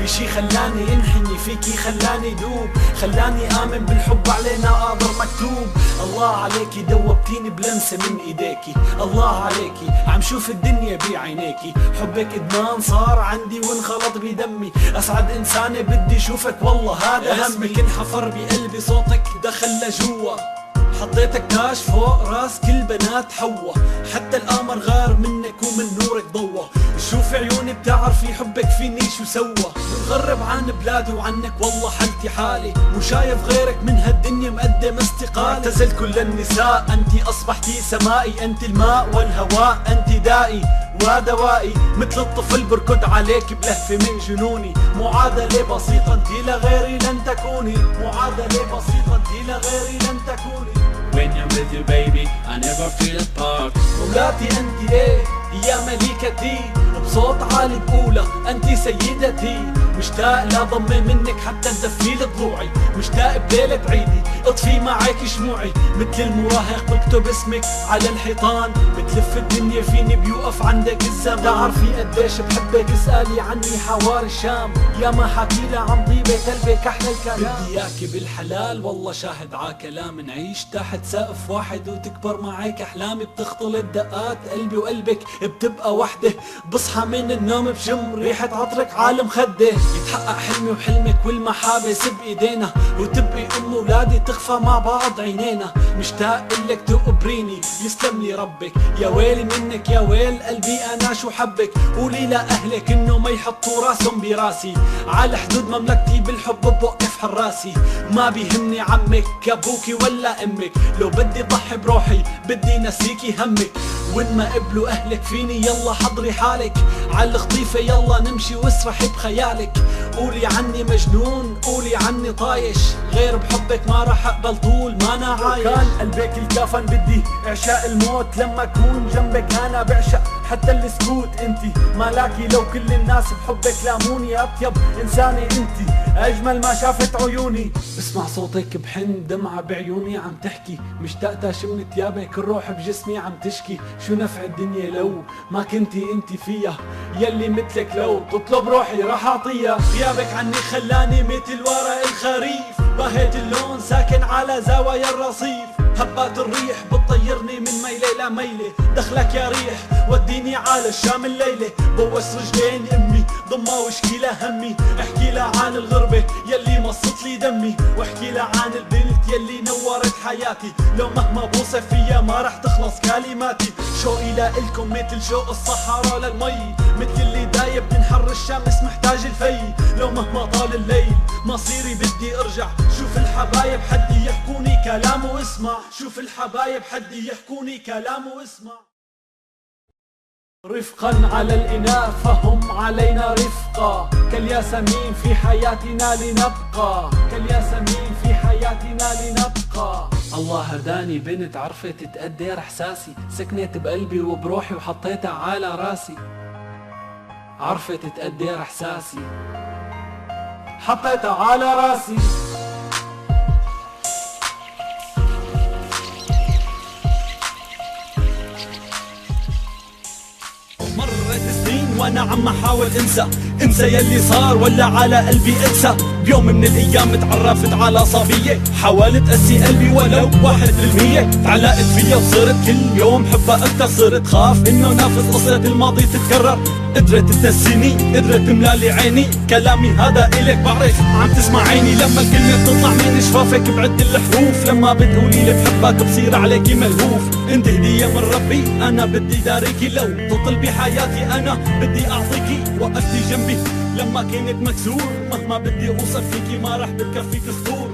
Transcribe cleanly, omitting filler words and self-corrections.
في شي خلاني انحني فيكي، خلاني دوب، خلاني آمن بالحب علينا قادر مكتوب. الله عليكي دوبتيني بلمسة من ايديكي، الله عليكي عم شوف الدنيا بعينيكي. حبك ادمان صار عندي وانخلط بدمي، اسعد انسانة بدي شوفك والله هذا همي. اسمك انحفر بقلبي، صوتك دخل لجوا، حطيتك تاج فوق راس كل بنات حوا. حتى القمر غار منك ومن نورك ضوى. شوف عيوني بتعرفي حبك فيني شو سوى. متغرب عن بلادي وعنك والله حالتي حالي، وشايف غيرك من هالدنيا مقدم استقالة. اعتزل كل النساء، انتي اصبحتي سمائي، انتي الماء والهواء، انتي دائي ودوائي. مثل الطفل بركض عليك بلهفة من جنوني. معادلة بسيطة انتي لغيري لن تكوني، معادلة بسيطة انتي لغيري لن تكوني. When I'm with you baby I never feel apart. مولاتي انتي ايه يا مليكتي، بصوت عالي بقولها انتي سيدتي. مشتاق لضمي منك حتى تدفي لي ضلوعي، مشتاق بليلة بعيدي اطفي معك شموعي. مثل المراهق بكتب اسمك على الحيطان، بتلف الدنيا فيني بيوقف عندك الزمان. تعرفي قديش بحبك اسألي عني حواري الشام، يا ما حكيلها عن طيبة قلبك احلى الكلام. بدي اياكي بالحلال والله شاهد ع كلام، نعيش تحت سقف واحد وتكبر معك احلامي. بتختلط دقات قلبي وقلبك بتبقى وحدة، بصحى من النوم بشم ريحة عطرك عالم خده. يتحقق حلمي وحلمك والمحابس بايدينا، وتبقي ام ولادي تخفى مع بعض عينينا. مشتاق لك تقبريني يسلم لي ربك، يا ويلي منك يا ويل قلبي انا شو حبك. قولي لاهلك انه ما يحطوا راسهم براسي، على حدود مملكتي بالحب بوقف حراسي. ما بيهمني عمك ابوكي ولا امك، لو بدي ضحي بروحي بدي نسيكي همك. وين ما قبلوا اهلك فيني يلا حضري حالك، عالخطيفة يلا نمشي واسرحي بخيالك. قولي عني مجنون قولي عني طايش، غير بحبك ما رح اقبل طول ما انا عايش. كان قلبك الكفن بدي اعشاء الموت، لما اكون جنبك انا بعشق حتى السكوت. انتي ملاكي لو كل الناس بحبك لاموني، اطيب انسانة انتي اجمل ما شافت عيوني. بسمع صوتك بحن دمعة بعيوني عم تحكي، مشتاق اشم ثيابك الروح بجسمي عم تشكي. شو نفع الدنيا لو ما كنتي انتي فيها، يلي مثلك لو تطلب روحي راح اعطيها. غيابك عني خلاني مثل ورق الخريف، بهيت اللون ساكن على زوايا الرصيف. هبات الريح بتطيرني من ميلة لميلة، دخلك يا ريح وديني على الشام الليلة. بوس رجلين امي ضمها واشكي لها همي، احكي لها عن الغربة يلي مصت لي دمي، واحكي لها عن البنت يلي نورت حياتي. لو مهما بوصف فيها ما رح تخلص كلماتي. شوقي لإلكم مثل شوق الصحراء للمي، مثل اللي دايب من حر الشمس محتاج الفي. لو مهما طال الليل مصيري بدي ارجع، شوف الحبايب حدي يحكوني كلام واسمع، شوف الحبايب حدي يحكوني كلام واسمع. رفقا على الإناث فهم علينا رفقا، كالياسمين في حياتنا لنبقى، كالياسمين في حياتنا لنبقى. الله هداني بنت عرفت تقدر احساسي، سكنت بقلبي وبروحي وحطيتها على راسي. عرفت تقدر احساسي حطيتها على راسي. مرت سنين وانا عم احاول انسى يلي صار ولا على قلبي انسى. بيوم من الايام تعرفت على صبية، حاولت اسي قلبي ولو 1%. تعلقت فيها وصرت كل يوم حبها اكتر، صرت خاف انه نافذ قصة الماضي تتكرر. قدرت تنسيني قدرت تملالي عيني، كلامي هذا الك بعرف عم تسمعيني. لما الكلمة بتطلع من شفافك بعد الحروف، لما بتقولي لي بحبك بصير عليكي ملهوف. انت هدية من ربي انا بدي داريكي، لو تطلبي حياتي انا بدي اعطيكي. وقفتي جنبي لما كنت مكسور، مهما بدي اوصف فيكي ما رح بكفيك سطور.